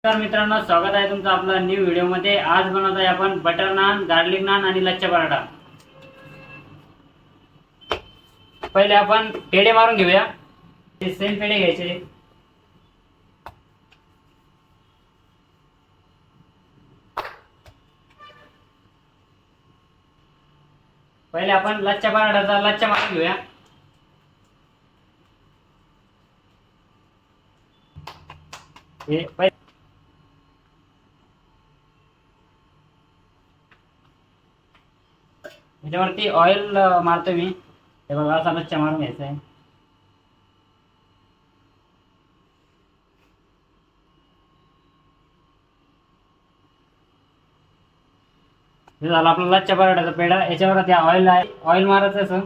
तर मित्रांनो, स्वागत आहे तुमचं आपला न्यू व्हिडिओमध्ये। आज बनवत आहे आपण बटर नान, गार्लिक नान आणि लच्छा पराठा। पहिले आपण पेढे मारून घेऊया। ते सेम पेढे घ्यायचे। पहिले आपण लच्छा पराठाचा लच्छा मारून घेऊया। हे याच्यावरती ऑइल मारतो मी। हे बघा, असा लच्छा मारून घ्यायचा आहे। हे झालं आपला लच्छा पराठाचा पेढा। याच्यावर त्या ऑइल आहे, ऑइल मारायचं असं।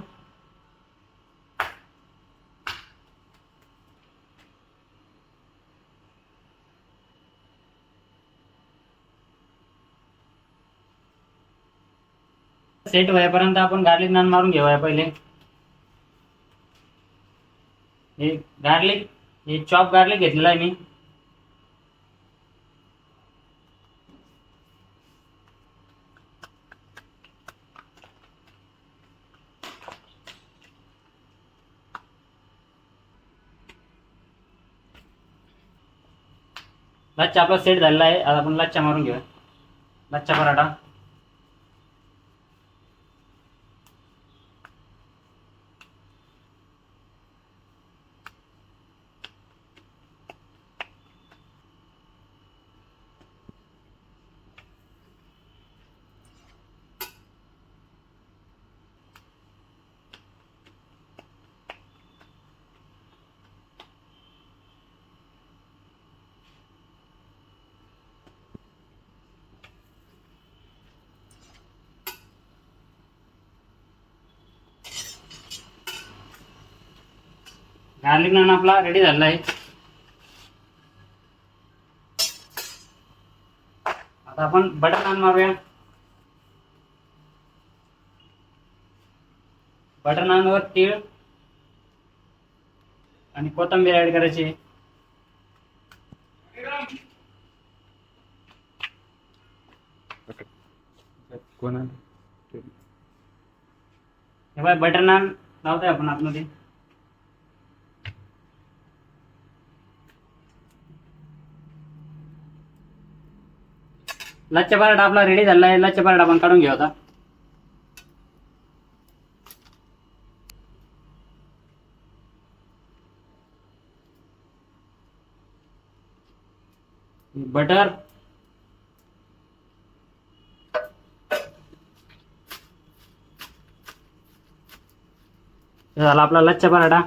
सेट होईपर्यंत आपण गार्लिक नान मारून घेऊया पहिले। हे गार्लिक, हे चॉप गार्लिक घेतलेला आहे मी। लच्छा आपला सेट झालेला आहे। आता आपण लच्छा मारून घेऊया, लच्छा पराठा। गार्लिक नान आपला रेडी झालेला आहे। आता आपण बटर नान मारूया। बटर नानवर तीळ आणि कोथिंबीर ऍड करायची। हे बटर नान लावतोय आपण आतमध्ये। लच्छा पराठा आपला रेडी झाला आहे। लच्छा पराठा आपण काढून घेऊ आता। बटर, झाला आपला लच्छा पराठा।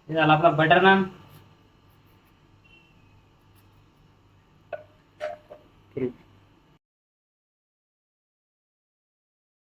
हे झाला आपला बटर नान।